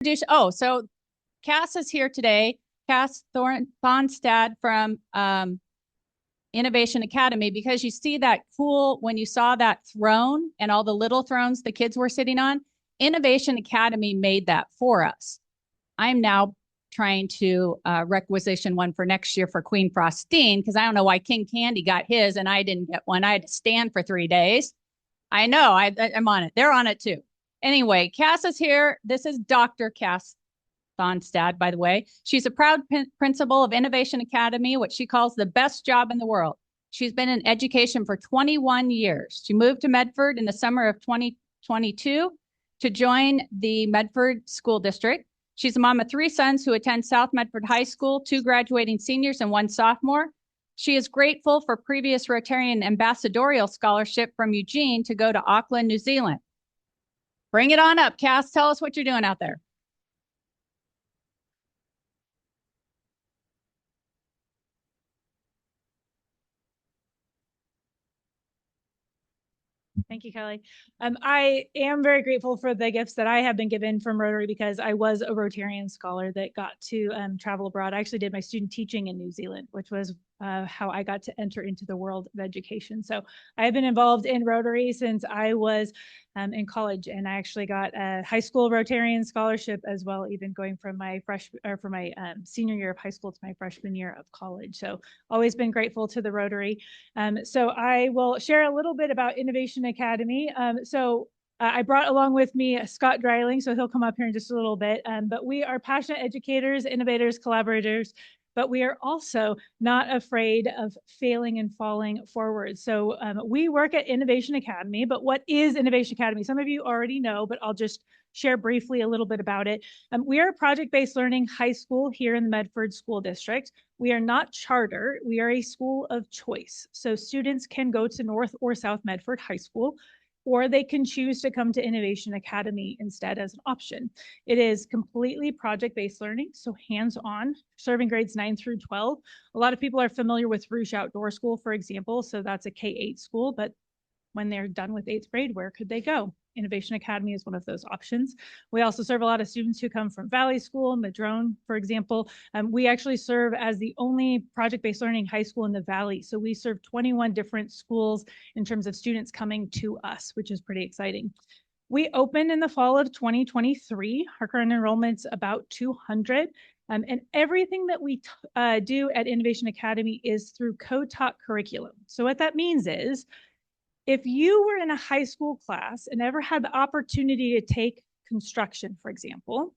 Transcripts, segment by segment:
So Cass is here today. Cass Thonstad from Innovation Academy, because you see that cool, when you saw that throne and all the little thrones the kids were sitting on, Innovation Academy made that for us. I'm now trying to requisition one for next year for Queen Frostine, because I don't know why King Candy got his and I didn't get one. I had to stand for 3 days. I know, I'm on it. They're on it too. Anyway, Cass is here. This is Dr. Cass Thonstad, by the way. She's a proud principal of Innovation Academy, what she calls the best job in the world. She's been in education for 21 years. She moved to Medford in the summer of 2022 to join the Medford School District. She's a mom of 3 sons who attend South Medford High School, 2 graduating seniors and 1 sophomore. She is grateful for previous Rotarian ambassadorial scholarship from Eugene to go to Auckland, New Zealand. Bring it on up, Cass. Tell us what you're doing out there. Thank you, Kelly. I am very grateful for the gifts that I have been given from Rotary, because I was a Rotarian scholar that got to travel abroad. I actually did my student teaching in New Zealand, which was how I got to enter into the world of education. So I have been involved in Rotary since I was in college, and I actually got a high school Rotarian scholarship as well, even going from my senior year of high school to my freshman year of college. So always been grateful to the Rotary. So I will share a little bit about Innovation Academy. I brought along with me Scott Dreiling, so he'll come up here in just a little bit. But we are passionate educators, innovators, collaborators, but we are also not afraid of failing and falling forward. So we work at Innovation Academy, but what is Innovation Academy? Some of you already know, but I'll just share briefly a little bit about it. We are a project-based learning high school here in the Medford School District. We are not charter, we are a school of choice. So students can go to North or South Medford High School, or they can choose to come to Innovation Academy instead as an option. It is completely project-based learning, so hands-on, serving grades 9 through 12. A lot of people are familiar with Rouge Outdoor School, for example, so that's a K-8 school, but when they're done with 8th grade, where could they go? Innovation Academy is one of those options. We also serve a lot of students who come from Valley School, Madrone, for example. We actually serve as the only project-based learning high school in the Valley. So we serve 21 different schools in terms of students coming to us, which is pretty exciting. We opened in the fall of 2023. Our current enrollment's about 200. And everything that we do at Innovation Academy is through co-taught curriculum. So what that means is, if you were in a high school class and ever had the opportunity to take construction, for example,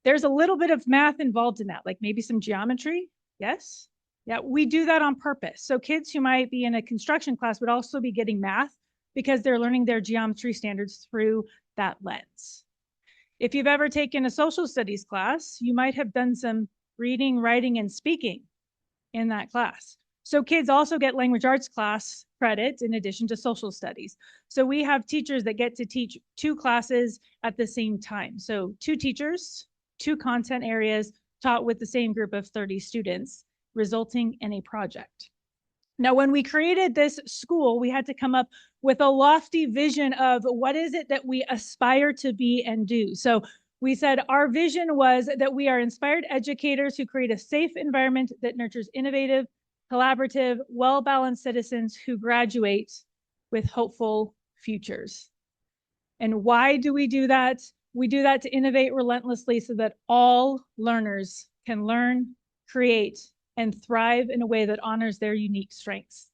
there's a little bit of math involved in that, like maybe some geometry. Yes? Yeah, we do that on purpose. So kids who might be in a construction class would also be getting math because they're learning their geometry standards through that lens. If you've ever taken a social studies class, you might have done some reading, writing, and speaking in that class. So kids also get language arts class credit in addition to social studies. So we have teachers that get to teach 2 classes at the same time. So 2 teachers, 2 content areas taught with the same group of 30 students, resulting in a project. Now, when we created this school, we had to come up with a lofty vision of what is it that we aspire to be and do. So we said our vision was that we are inspired educators who create a safe environment that nurtures innovative, collaborative, well-balanced citizens who graduate with hopeful futures. And why do we do that? We do that to innovate relentlessly so that all learners can learn, create, and thrive in a way that honors their unique strengths.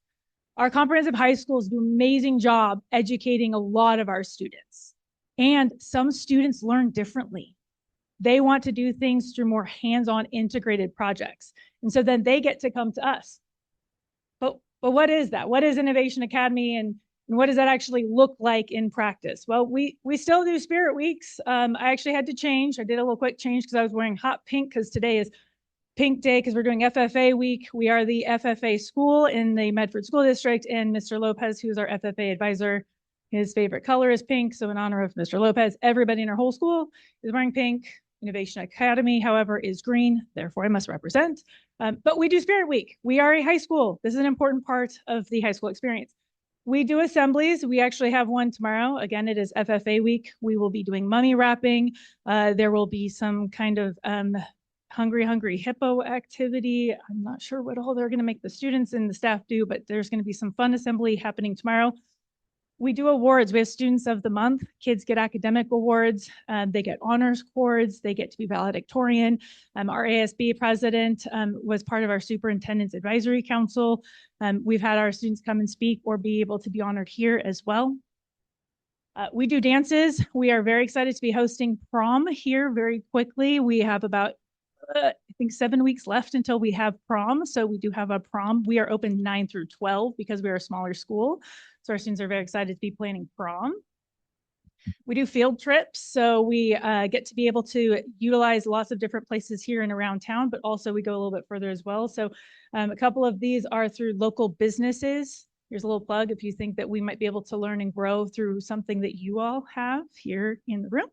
Our comprehensive high schools do an amazing job educating a lot of our students. And some students learn differently. They want to do things through more hands-on integrated projects. And so then they get to come to us. But what is that? What is Innovation Academy, and what does that actually look like in practice? Well, we still do Spirit Weeks. I actually had to change. I did a little quick change because I was wearing hot pink because today is Pink Day because we're doing FFA week. We are the FFA school in the Medford School District, and Mr. Lopez, who's our FFA advisor, his favorite color is pink. So in honor of Mr. Lopez, everybody in our whole school is wearing pink. Innovation Academy, however, is green. Therefore, I must represent. But we do Spirit Week. We are a high school. This is an important part of the high school experience. We do assemblies. We actually have one tomorrow. Again, it is FFA week. We will be doing mummy wrapping. There will be some kind of hungry hippo activity. I'm not sure what all they're going to make the students and the staff do, but there's going to be some fun assembly happening tomorrow. We do awards. We have students of the month. Kids get academic awards. They get honors cords. They get to be valedictorian. Our ASB president was part of our superintendent's advisory council. We've had our students come and speak or be able to be honored here as well. We do dances. We are very excited to be hosting prom here very quickly. We have about I think 7 weeks left until we have prom. So we do have a prom. We are open 9 through 12 because we are a smaller school. So our students are very excited to be planning prom. We do field trips. So we get to be able to utilize lots of different places here and around town, but also we go a little bit further as well. So a couple of these are through local businesses. Here's a little plug if you think that we might be able to learn and grow through something that you all have here in the room.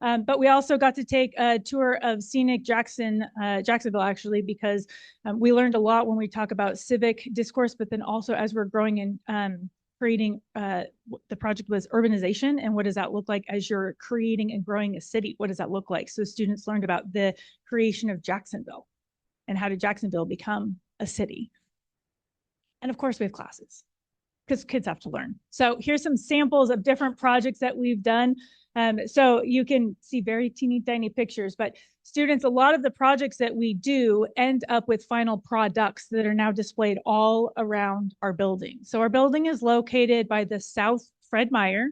But we also got to take a tour of scenic Jacksonville, actually, because we learned a lot when we talk about civic discourse, but then also as we're growing and creating, the project was urbanization. And what does that look like as you're creating and growing a city? What does that look like? So students learned about the creation of Jacksonville and how did Jacksonville become a city? And of course, we have classes because kids have to learn. So here's some samples of different projects that we've done. So you can see very teeny tiny pictures, but students, a lot of the projects that we do end up with final products that are now displayed all around our building. So our building is located by the South Fred Meyer.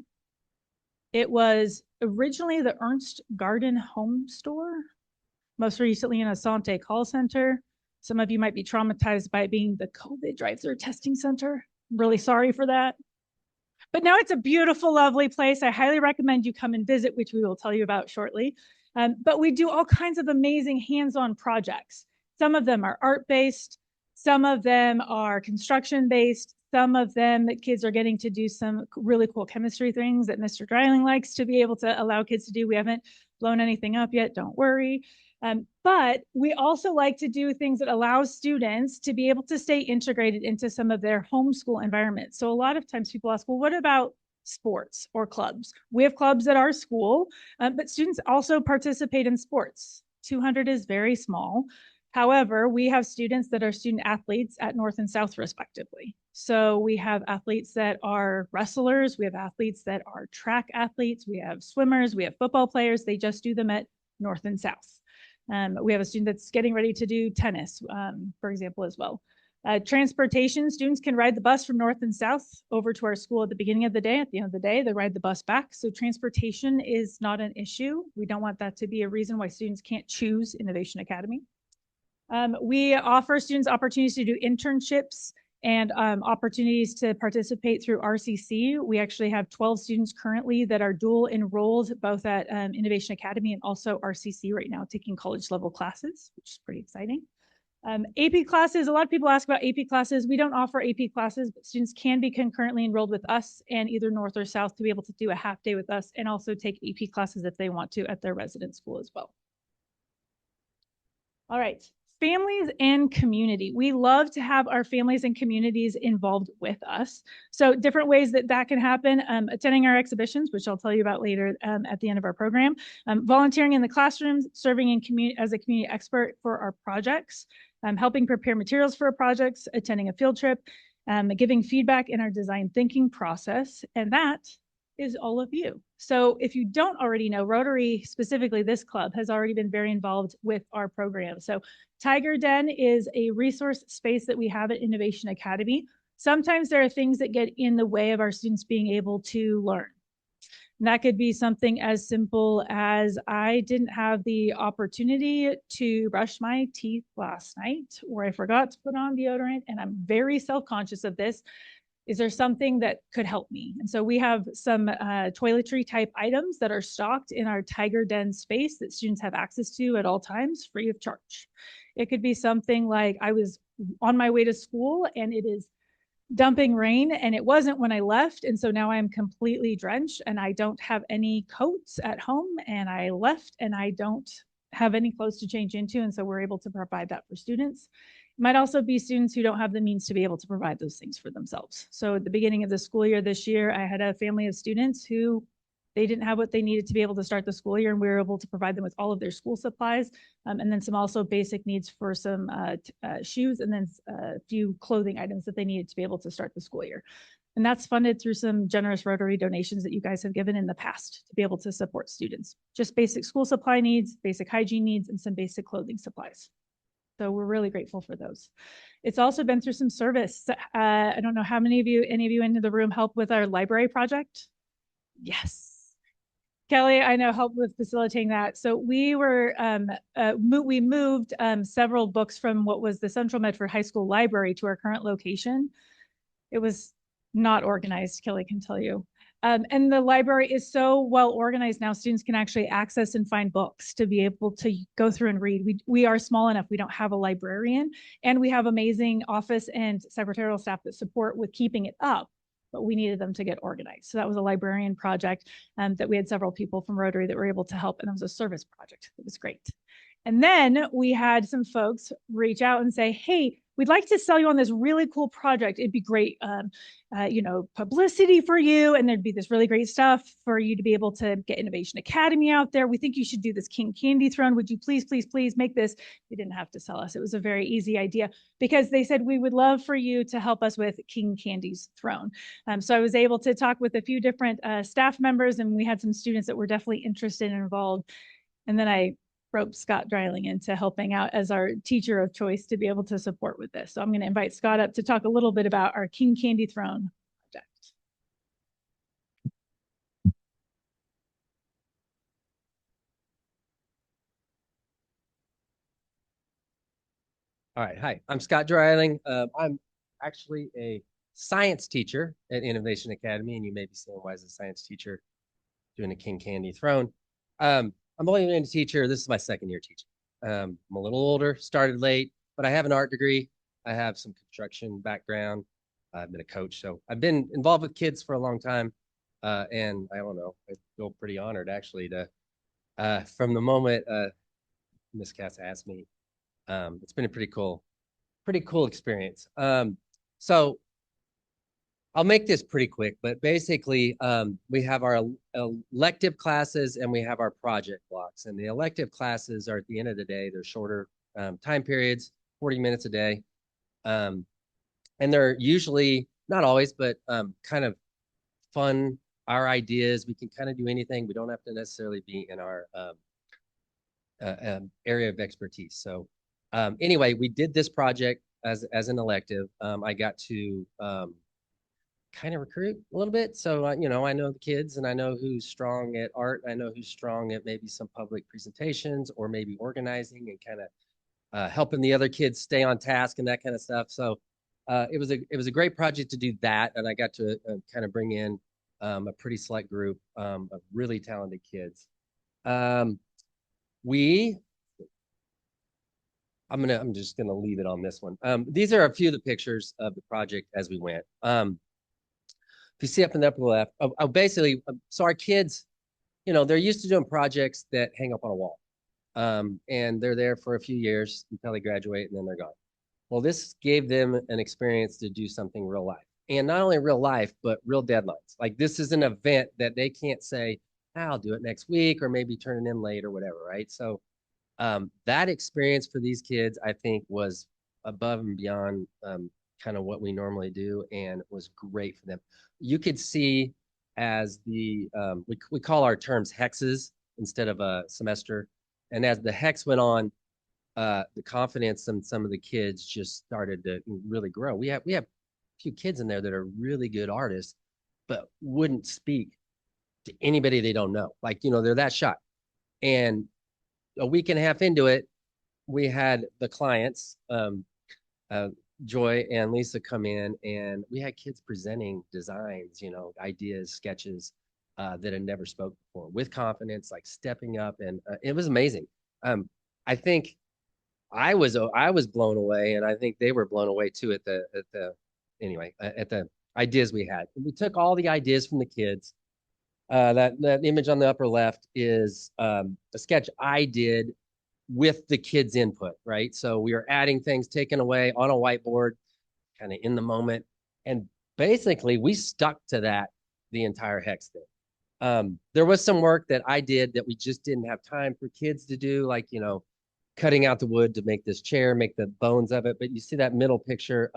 It was originally the Ernst Garden Home Store, most recently an Asante call center. Some of you might be traumatized by it being the COVID drive-through testing center. I'm really sorry for that. But now it's a beautiful, lovely place. I highly recommend you come and visit, which we will tell you about shortly. But we do all kinds of amazing hands-on projects. Some of them are art-based. Some of them are construction-based. Some of them that kids are getting to do some really cool chemistry things that Mr. Dreiling likes to be able to allow kids to do. We haven't blown anything up yet, don't worry. But we also like to do things that allow students to be able to stay integrated into some of their homeschool environments. So a lot of times people ask, well, what about sports or clubs? We have clubs at our school, but students also participate in sports. 200 is very small. However, we have students that are student athletes at North and South respectively. So we have athletes that are wrestlers. We have athletes that are track athletes. We have swimmers. We have football players. They just do them at North and South. We have a student that's getting ready to do tennis, for example, as well. Transportation, students can ride the bus from North and South over to our school at the beginning of the day. At the end of the day, they ride the bus back. So transportation is not an issue. We don't want that to be a reason why students can't choose Innovation Academy. We offer students opportunities to do internships and opportunities to participate through RCC. We actually have 12 students currently that are dual enrolled both at Innovation Academy and also RCC right now, taking college level classes, which is pretty exciting. AP classes, a lot of people ask about AP classes. We don't offer AP classes, but students can be concurrently enrolled with us and either North or South to be able to do a half day with us and also take AP classes if they want to at their resident school as well. All right. Families and community. We love to have our families and communities involved with us. So different ways that that can happen, attending our exhibitions, which I'll tell you about later at the end of our program, volunteering in the classrooms, serving in as a community expert for our projects, helping prepare materials for our projects, attending a field trip, giving feedback in our design thinking process, and that is all of you. So if you don't already know, Rotary, specifically this club, has already been very involved with our program. So Tiger Den is a resource space that we have at Innovation Academy. Sometimes there are things that get in the way of our students being able to learn. And that could be something as simple as I didn't have the opportunity to brush my teeth last night, or I forgot to put on deodorant, and I'm very self-conscious of this. Is there something that could help me? And so we have some toiletry type items that are stocked in our Tiger Den space that students have access to at all times, free of charge. It could be something like I was on my way to school and it is dumping rain and it wasn't when I left. And so now I'm completely drenched and I don't have any coats at home and I left and I don't have any clothes to change into. And so we're able to provide that for students. Might also be students who don't have the means to be able to provide those things for themselves. So at the beginning of the school year this year, I had a family of students who they didn't have what they needed to be able to start the school year, and we were able to provide them with all of their school supplies, and then some also basic needs for some shoes, and then a few clothing items that they needed to be able to start the school year. And that's funded through some generous Rotary donations that you guys have given in the past to be able to support students. Just basic school supply needs, basic hygiene needs, and some basic clothing supplies. So we're really grateful for those. It's also been through some service. I don't know how many of you, any of you in the room help with our library project? Yes. Kelly, I know, helped with facilitating that. So we were, we moved several books from what was the Central Medford High School library to our current location. It was not organized, Kelly can tell you. And the library is so well organized now, students can actually access and find books to be able to go through and read. We are small enough, we don't have a librarian, and we have amazing office and secretarial staff that support with keeping it up, but we needed them to get organized. So that was a librarian project that we had several people from Rotary that were able to help, and it was a service project. It was great. And then we had some folks reach out and say, hey, we'd like to sell you on this really cool project. It'd be great, publicity for you. And there'd be this really great stuff for you to be able to get Innovation Academy out there. We think you should do this King Candy Throne. Would you please, please, please make this? They didn't have to sell us. It was a very easy idea because they said, we would love for you to help us with King Candy's Throne. So I was able to talk with a few different staff members, and we had some students that were definitely interested and involved. And then I roped Scott Dreiling into helping out as our teacher of choice to be able to support with this. So I'm going to invite Scott up to talk a little bit about our King Candy Throne project. All right, hi, I'm Scott Dreiling. I'm actually a science teacher at Innovation Academy, and you may be saying, why is a science teacher doing a King Candy Throne? I'm only a teacher. This is my second year teaching. I'm a little older, started late, but I have an art degree. I have some construction background. I've been a coach, so I've been involved with kids for a long time. And I don't know, I feel pretty honored actually to, from the moment Miss Cass asked me, it's been a pretty cool experience. So I'll make this pretty quick, but basically we have our elective classes and we have our project blocks. And the elective classes are at the end of the day, they're shorter time periods, 40 minutes a day. And they're usually, not always, but kind of fun, our ideas. We can kind of do anything. We don't have to necessarily be in our area of expertise. So anyway, we did this project as an elective. I got to kind of recruit a little bit. So, I know the kids and I know who's strong at art. I know who's strong at maybe some public presentations or maybe organizing and kind of helping the other kids stay on task and that kind of stuff. So it was a great project to do that. And I got to kind of bring in a pretty select group of really talented kids. I'm just gonna leave it on this one. These are a few of the pictures of the project as we went. If you see up in the upper left, basically, so our kids, they're used to doing projects that hang up on a wall. And they're there for a few years until they graduate and then they're gone. Well, this gave them an experience to do something real life. And not only real life, but real deadlines. Like this is an event that they can't say, I'll do it next week or maybe turn it in late or whatever, right? So that experience for these kids, I think, was above and beyond kind of what we normally do and was great for them. You could see as the, we call our terms hexes instead of a semester. And as the hex went on, the confidence in some of the kids just started to really grow. We have a few kids in there that are really good artists, but wouldn't speak to anybody they don't know. Like, they're that shy. And a week and a half into it, we had the clients, Joy and Lisa, come in, and we had kids presenting designs, ideas, sketches that had never spoke before with confidence, like stepping up, and it was amazing. I think I was blown away, and I think they were blown away too at the ideas we had. And we took all the ideas from the kids. That image on the upper left is a sketch I did with the kids' input, right? So we are adding things, taken away on a whiteboard, kind of in the moment. And basically we stuck to that the entire hex thing. There was some work that I did that we just didn't have time for kids to do, like, you know, cutting out the wood to make this chair, make the bones of it. But you see that middle picture,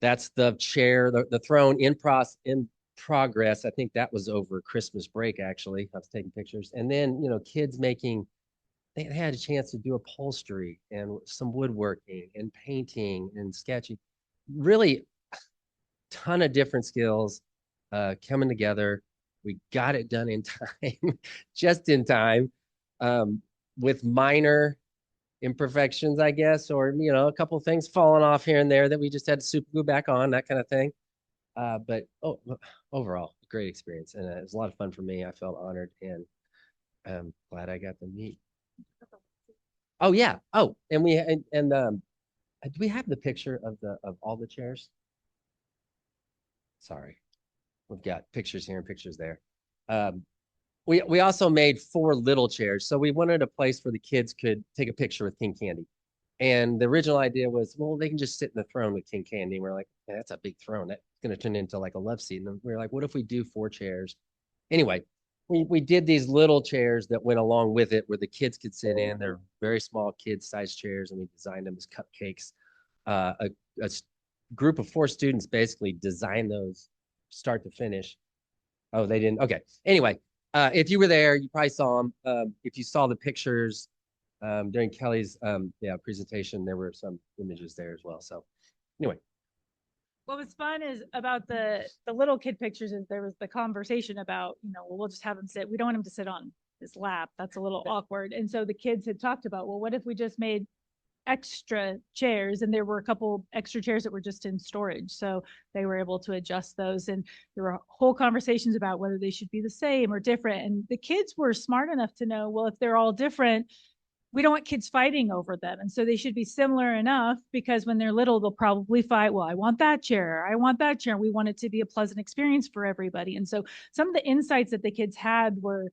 that's the chair, the throne in progress. I think that was over Christmas break, actually. I was taking pictures. And then, you know, kids making, they had a chance to do upholstery and some woodworking and painting and sketching. Really ton of different skills coming together. We got it done in time, just in time, with minor imperfections, I guess, or, you know, a couple of things falling off here and there that we just had to super glue back on, that kind of thing. But overall, great experience. And it was a lot of fun for me. I felt honored and glad I got to meet. Oh, yeah. Oh, and do we have the picture of all the chairs? Sorry. We've got pictures here and pictures there. We also made 4 little chairs. So we wanted a place where the kids could take a picture with King Candy. And the original idea was, well, they can just sit in the throne with King Candy. And we're like, yeah, that's a big throne. That's going to turn into like a love seat. And we were like, what if we do 4 chairs? Anyway, we did these little chairs that went along with it where the kids could sit in. They're very small kid-sized chairs, and we designed them as cupcakes. A group of 4 students basically designed those start to finish. Oh, they didn't. Okay. Anyway, if you were there, you probably saw them. If you saw the pictures during Kelly's presentation, there were some images there as well. So anyway. What was fun is about the little kid pictures is there was the conversation about, you know, well, we'll just have them sit. We don't want them to sit on his lap. That's a little awkward. And so the kids had talked about, well, what if we just made extra chairs? And there were a couple extra chairs that were just in storage. So they were able to adjust those. And there were whole conversations about whether they should be the same or different. And the kids were smart enough to know, well, if they're all different, we don't want kids fighting over them. And so they should be similar enough, because when they're little, they'll probably fight. Well, I want that chair. I want that chair. We want it to be a pleasant experience for everybody. And so some of the insights that the kids had were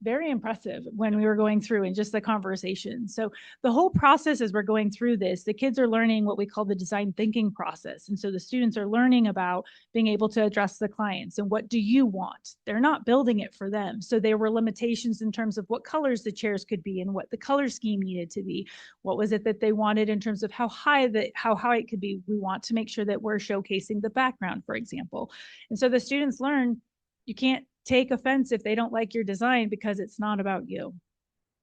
very impressive when we were going through and just the conversation. So the whole process as we're going through this, the kids are learning what we call the design thinking process. And so the students are learning about being able to address the clients and what do you want? They're not building it for them. So there were limitations in terms of what colors the chairs could be and what the color scheme needed to be. What was it that they wanted in terms of how high it could be? We want to make sure that we're showcasing the background, for example. And so the students learn you can't take offense if they don't like your design, because it's not about you.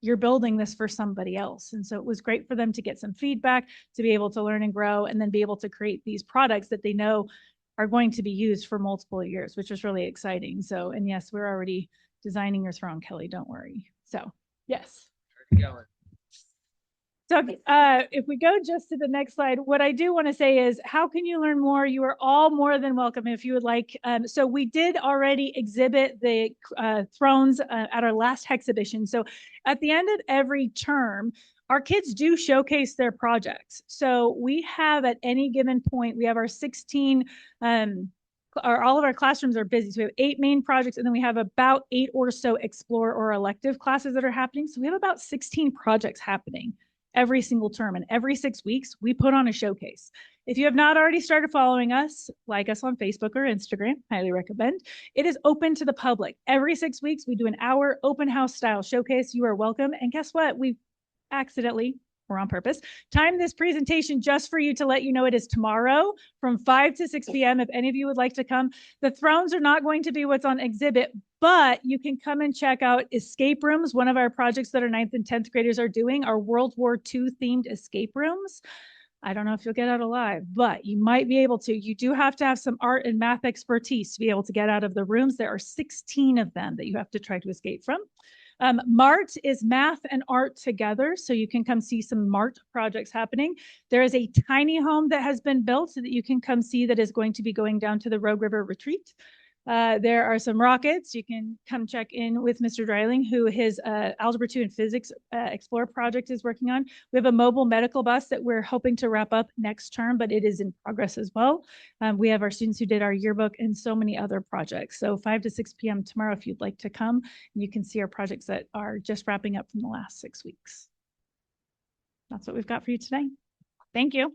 You're building this for somebody else. And so it was great for them to get some feedback, to be able to learn and grow, and then be able to create these products that they know are going to be used for multiple years, which was really exciting. So, and yes, we're already designing your throne, Kelly, don't worry. So yes. So if we go just to the next slide, what I do want to say is, how can you learn more? You are all more than welcome if you would like. So we did already exhibit the thrones at our last exhibition. So at the end of every term, our kids do showcase their projects. So we have at any given point, we have our 16, all of our classrooms are busy. So we have 8 main projects, and then we have about 8 or so explore or elective classes that are happening. So we have about 16 projects happening every single term, and every 6 weeks we put on a showcase. If you have not already started following us, like us on Facebook or Instagram, highly recommend. It is open to the public. Every 6 weeks we do an hour open house style showcase. You are welcome. And guess what? We accidentally, or on purpose, timed this presentation just for you to let you know it is tomorrow from 5 to 6 p.m. if any of you would like to come. The thrones are not going to be what's on exhibit, but you can come and check out escape rooms. One of our projects that our 9th and 10th graders are doing are World War II themed escape rooms. I don't know if you'll get out alive, but you might be able to. You do have to have some art and math expertise to be able to get out of the rooms. There are 16 of them that you have to try to escape from. MART is math and art together, so you can come see some MART projects happening. There is a tiny home that has been built so that you can come see that is going to be going down to the Rogue River Retreat. There are some rockets. You can come check in with Mr. Dreiling, who his Algebra 2 and Physics Explore project is working on. We have a mobile medical bus that we're hoping to wrap up next term, but it is in progress as well. We have our students who did our yearbook and so many other projects. So 5 to 6 p.m. tomorrow, if you'd like to come, you can see our projects that are just wrapping up from the last 6 weeks. that's what we've got for you today. Thank you.